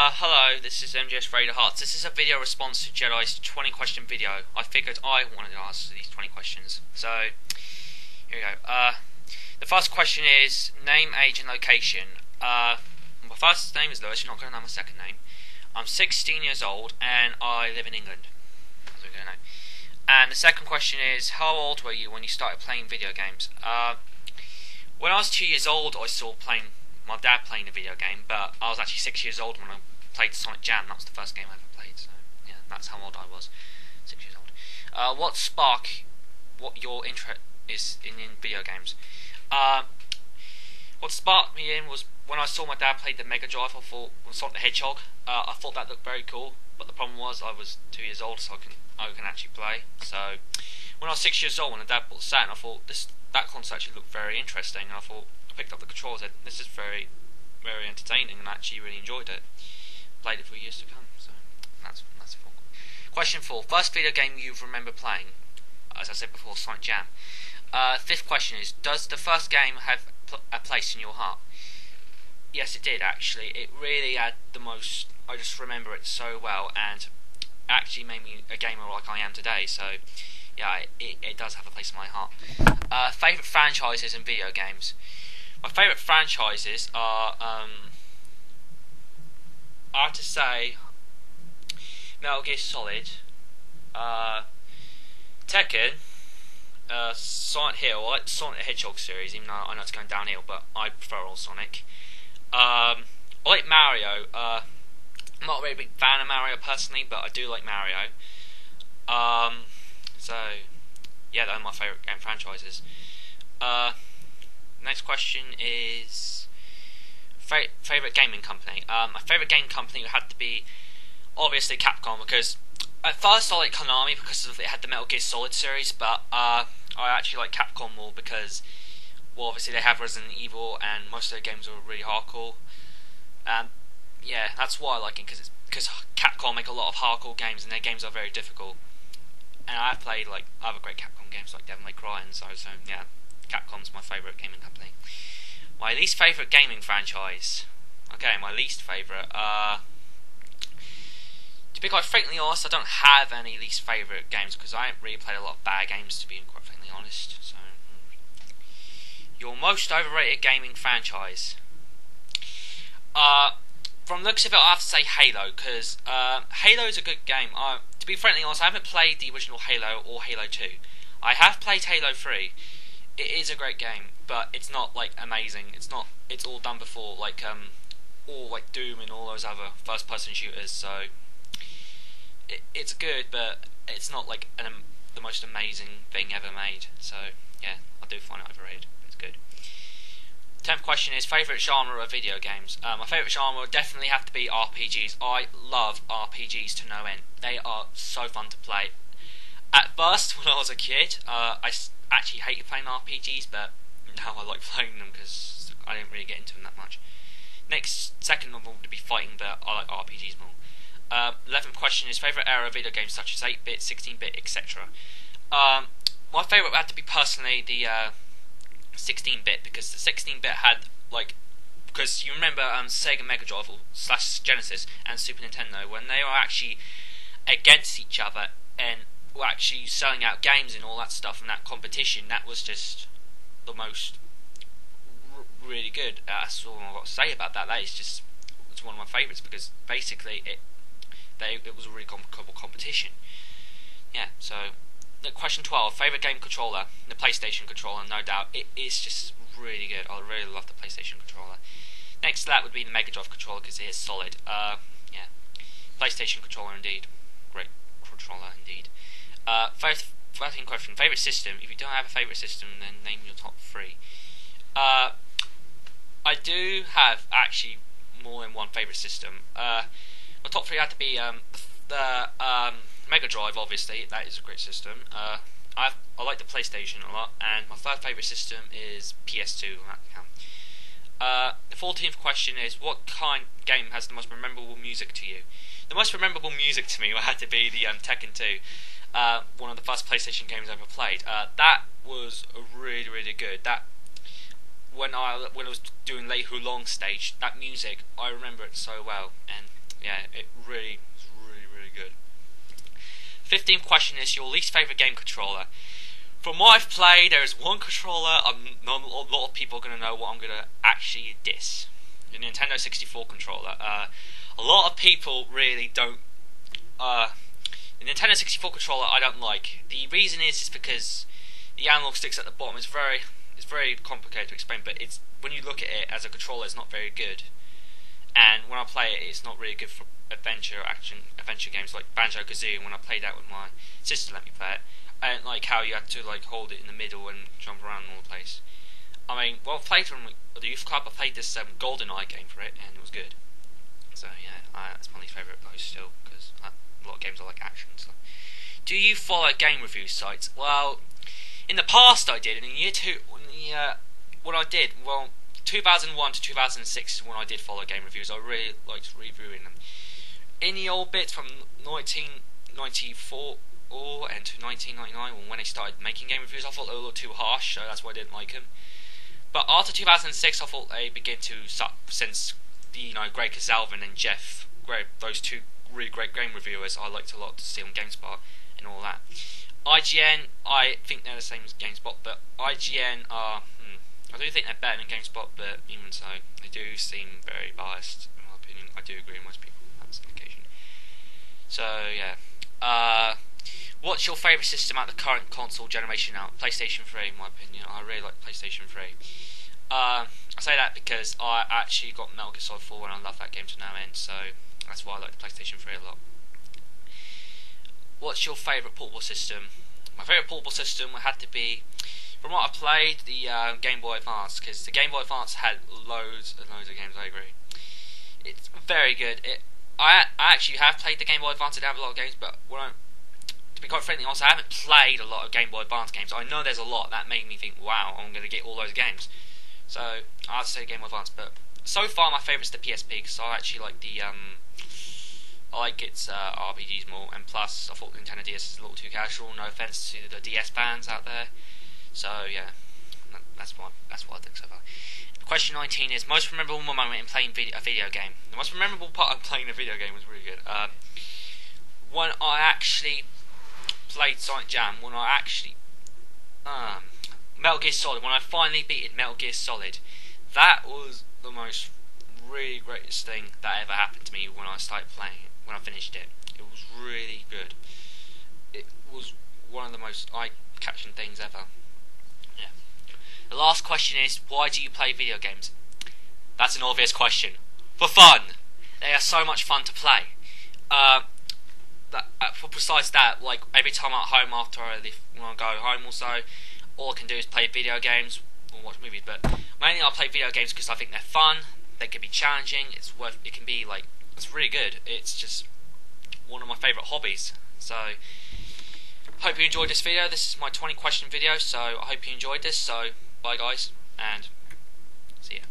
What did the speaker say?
Hello, this is MGS Raider Hearts. This is a video response to Jedite's 20 question video. I figured I wanted to answer these 20 questions. So, here we go. The first question is, name, age and location. My first name is Lewis, you're not going to know my second name. I'm 16 years old and I live in England. That's what we're going to know. And the second question is, how old were you when you started playing video games? When I was 2 years old, I saw my dad playing a video game, but I was actually 6 years old when I played Sonic Jam. That was the first game I ever played, so yeah, that's how old I was, 6 years old. What sparked your interest is in video games? What sparked me in was when I saw my dad play the Mega Drive. I thought, Sonic the Hedgehog, I thought that looked very cool, but the problem was I was 2 years old, so I can actually play. So when I was 6 years old, when the dad bought the set, I thought that console actually looked very interesting, and I picked up the controller and said, this is very, very entertaining, and I actually really enjoyed it. Played it for years to come, so that's fun. Question 4. First video game you remember playing? As I said before, Sonic Jam. Fifth question is, does the first game have a place in your heart? Yes, it did actually. It really had the most, I just remember it so well, and actually made me a gamer like I am today, so yeah, it does have a place in my heart. Favourite franchises in video games? My favourite franchises are, I have to say, Metal Gear Solid, Tekken, Silent Hill. I like the Sonic the Hedgehog series, even though I know it's going downhill, but I prefer old Sonic. I like Mario. I'm not a very big fan of Mario personally, but I do like Mario. So, yeah, those are my favourite game franchises. Next question is favourite gaming company. My favourite game company had to be obviously Capcom, because at first I liked Konami because it had the Metal Gear Solid series, but I actually like Capcom more because, well, obviously they have Resident Evil and most of their games are really hardcore. Yeah, that's why I like it, because Capcom make a lot of hardcore games and their games are very difficult. And I've played like other great Capcom games like Devil May Cry and so yeah, Capcom's my favourite gaming company. My least favourite gaming franchise. Okay, my least favourite. To be quite frankly honest, I don't have any least favourite games because I haven't really played a lot of bad games, to be quite frankly honest. So, your most overrated gaming franchise. From the looks of it, I have to say Halo, because Halo is a good game. To be frankly honest, I haven't played the original Halo or Halo 2. I have played Halo 3. It is a great game, but it's not like amazing. It's all done before, like all like Doom and all those other first-person shooters. So it's good, but it's not like the most amazing thing ever made. So yeah, I do find it overrated. It's good. 10th question is favourite genre of video games. My favourite genre would definitely have to be RPGs. I love RPGs to no end. They are so fun to play. At first, when I was a kid, I actually hated playing RPGs, but now I like playing them because I didn't really get into them that much. Second of all would be fighting, but I like RPGs more. 11th question is favourite era of video games such as 8-bit, 16-bit, etc. My favourite would have to be personally the 16-bit, because the 16-bit had because you remember Sega Mega Drive / Genesis and Super Nintendo, when they were actually against each other and were actually selling out games and all that stuff, and that competition, that was just the most really good. That's all I've got to say about that. It's one of my favourites, because basically it was a really cool competition. Yeah, so question 12, favourite game controller. The PlayStation controller, no doubt. It is just really good. I really love the PlayStation controller. Next to that would be the Mega Drive controller, because it is solid. Yeah, PlayStation controller indeed. Great controller indeed. 13th question, favourite system. If you don't have a favourite system, then name your top 3. I do have actually more than one favourite system. My top 3 had to be the Mega Drive, obviously. That is a great system. I like the PlayStation a lot, and my third favourite system is PS2. The 14th question is, what kind of game has the most memorable music to you? The most memorable music to me had to be the Tekken 2. One of the first PlayStation games I ever played. That was really, really good. That when I was doing Lei Hulong stage, that music, I remember it so well, and yeah, it really is really good. 15th question is your least favourite game controller. From what I've played, there is one controller not a lot of people are going to know what I'm going to actually diss. The Nintendo 64 controller. A lot of people really don't. The Nintendo 64 controller I don't like. The reason is because the analog sticks at the bottom. It's very complicated to explain, but it's when you look at it as a controller, it's not very good. And when I play it, it's not really good for adventure games like Banjo-Kazooie. When I played that with my sister, let me play it. I don't like how you had to like hold it in the middle and jump around all the place. I mean, well, I played from the youth club. I played this GoldenEye game for it, and it was good. So yeah, that's my least favourite of those still, because a lot of games I like action. So. Do you follow game review sites? Well, in the past I did, and in year two, what I did, well, 2001 to 2006 is when I did follow game reviews. I really liked reviewing them. In the old bits from 1994 and to 1999, when they started making game reviews, I thought they were a little too harsh, so that's why I didn't like them. But after 2006, I thought they began to suck, since Greg Casalvin and Jeff Gray, those two really great game reviewers I liked a lot to see on GameSpot and all that. IGN, I think they're the same as GameSpot, but IGN are, I do think they're better than GameSpot, but even so, they do seem very biased, in my opinion. I do agree with most people, that's the occasion. So, yeah. What's your favourite system at the current console generation now? PlayStation 3, in my opinion. I really like PlayStation 3. I say that because I actually got Metal Gear Solid 4 and I love that game to no end, so that's why I like the PlayStation 3 a lot. What's your favourite portable system? My favourite portable system had to be, from what I played, the Game Boy Advance, because the Game Boy Advance had loads and loads of games, I agree. It's very good. I actually have played the Game Boy Advance, it didn't have a lot of games, but to be quite frankly honest, I haven't played a lot of Game Boy Advance games. I know there's a lot that made me think, wow, I'm going to get all those games. So, I'd say Game Boy Advance, but so far my favourite's the PSP, because I actually like I like its RPGs more, and plus I thought the Nintendo DS is a little too casual, no offence to the DS fans out there. So, yeah, that's what I think so far. Question 19 is, most memorable moment in playing a video game. The most memorable part of playing a video game was really good. When I actually played Sonic Jam, when I actually Metal Gear Solid, when I finally beat Metal Gear Solid, that was the most really greatest thing that ever happened to me when I started playing it, when I finished it. It was really good. It was one of the most eye-catching things ever. Yeah. The last question is, why do you play video games? That's an obvious question. For fun! They are so much fun to play. Besides that, like every time I'm at home after I leave, when I go home also, all I can do is play video games or watch movies. But mainly I play video games because I think they're fun. They can be challenging. It can be like, it's really good. It's just one of my favourite hobbies. So hope you enjoyed this video. This is my 20 question video. So I hope you enjoyed this. So bye guys, and see ya.